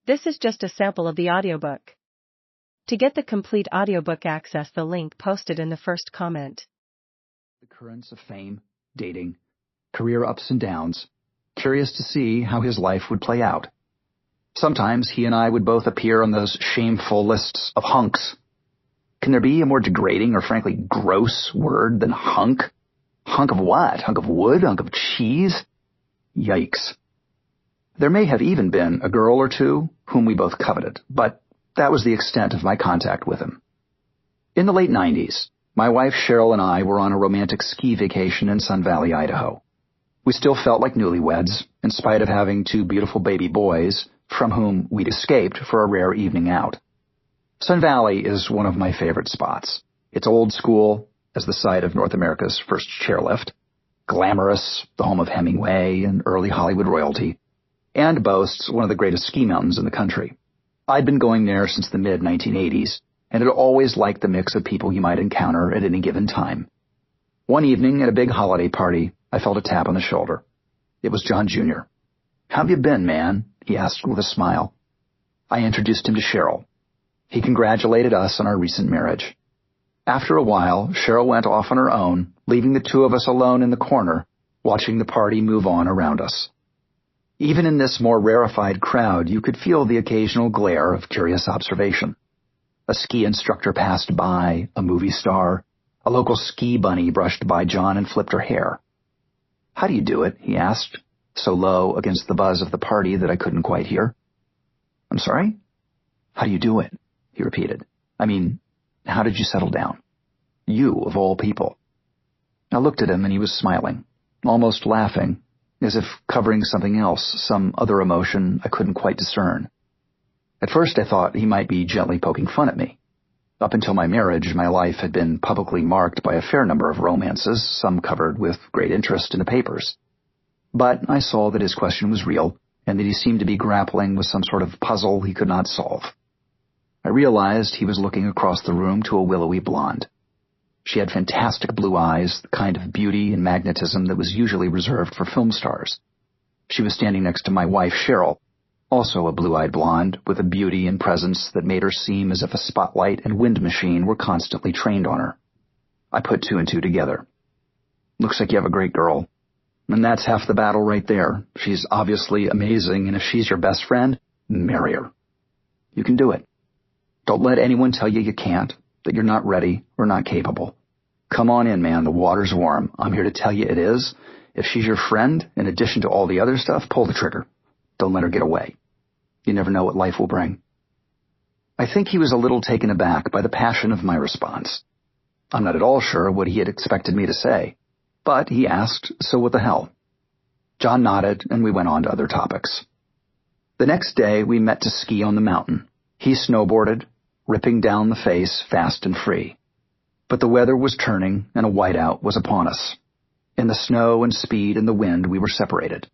This is just a sample of the audiobook. To get the complete audiobook, access the link posted in the first comment. The currents of fame, dating, career ups and downs, curious to see how his life would play out. Sometimes he and I would both appear on those shameful lists of hunks. Can there be a more degrading or frankly gross word than hunk? Hunk of what? Hunk of wood? Hunk of cheese? Yikes. There may have even been a girl or two whom we both coveted, but that was the extent of my contact with him. In the late 90s, my wife Cheryl and I were on a romantic ski vacation in Sun Valley, Idaho. We still felt like newlyweds, in spite of having two beautiful baby boys, from whom we'd escaped for a rare evening out. Sun Valley is one of my favorite spots. It's old school, as the site of North America's first chairlift, glamorous, the home of Hemingway and early Hollywood royalty, and boasts one of the greatest ski mountains in the country. I'd been going there since the mid-1980s, and had always liked the mix of people you might encounter at any given time. One evening at a big holiday party, I felt a tap on the shoulder. It was John Jr. "How've you been, man?" he asked with a smile. I introduced him to Cheryl. He congratulated us on our recent marriage. After a while, Cheryl went off on her own, leaving the two of us alone in the corner, watching the party move on around us. Even in this more rarefied crowd, you could feel the occasional glare of curious observation. A ski instructor passed by, a movie star. A local ski bunny brushed by John and flipped her hair. "How do you do it?" he asked, so low against the buzz of the party that I couldn't quite hear. "I'm sorry? How do you do it?" he repeated. "I mean, how did you settle down? You, of all people." I looked at him and he was smiling, almost laughing, as if covering something else, some other emotion I couldn't quite discern. At first I thought he might be gently poking fun at me. Up until my marriage, my life had been publicly marked by a fair number of romances, some covered with great interest in the papers. But I saw that his question was real, and that he seemed to be grappling with some sort of puzzle he could not solve. I realized he was looking across the room to a willowy blonde. She had fantastic blue eyes, the kind of beauty and magnetism that was usually reserved for film stars. She was standing next to my wife, Cheryl, also a blue-eyed blonde, with a beauty and presence that made her seem as if a spotlight and wind machine were constantly trained on her. I put two and two together. "Looks like you have a great girl. And that's half the battle right there. She's obviously amazing, and if she's your best friend, marry her. You can do it. Don't let anyone tell you can't, that you're not ready or not capable. Come on in, man. The water's warm. I'm here to tell you it is. If she's your friend, in addition to all the other stuff, pull the trigger. Don't let her get away. You never know what life will bring." I think he was a little taken aback by the passion of my response. I'm not at all sure what he had expected me to say, but he asked, so what the hell? John nodded, and we went on to other topics. The next day, we met to ski on the mountain. He snowboarded, ripping down the face fast and free. But the weather was turning, and a whiteout was upon us. In the snow and speed and the wind, we were separated.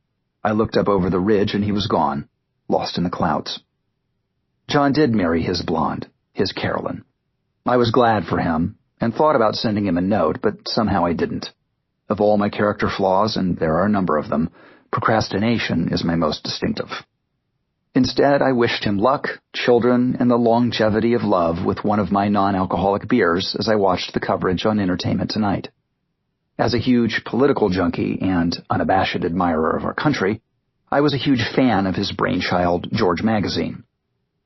I looked up over the ridge, and he was gone, lost in the clouds. John did marry his blonde, his Carolyn. I was glad for him, and thought about sending him a note, but somehow I didn't. Of all my character flaws, and there are a number of them, procrastination is my most distinctive. Instead, I wished him luck, children, and the longevity of love with one of my non-alcoholic beers as I watched the coverage on Entertainment Tonight. As a huge political junkie and unabashed admirer of our country, I was a huge fan of his brainchild, George Magazine.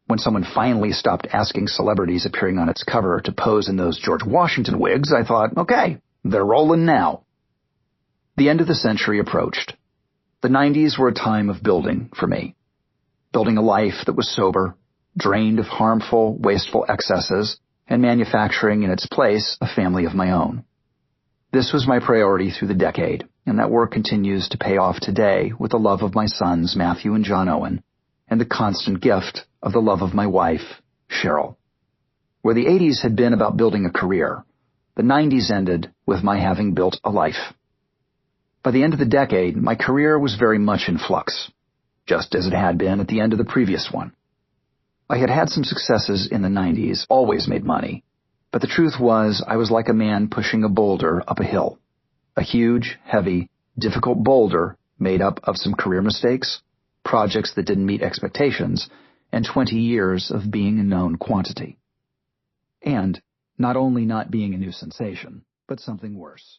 When someone finally stopped asking celebrities appearing on its cover to pose in those George Washington wigs, I thought, okay, they're rolling now. The end of the century approached. The 90s were a time of building for me. Building a life that was sober, drained of harmful, wasteful excesses, and manufacturing in its place a family of my own. This was my priority through the decade, and that work continues to pay off today with the love of my sons, Matthew and John Owen, and the constant gift of the love of my wife, Cheryl. Where the 80s had been about building a career, the 90s ended with my having built a life. By the end of the decade, my career was very much in flux, just as it had been at the end of the previous one. I had had some successes in the 90s, always made money, but the truth was I was like a man pushing a boulder up a hill. A huge, heavy, difficult boulder made up of some career mistakes, projects that didn't meet expectations, and 20 years of being a known quantity. And not only not being a new sensation, but something worse.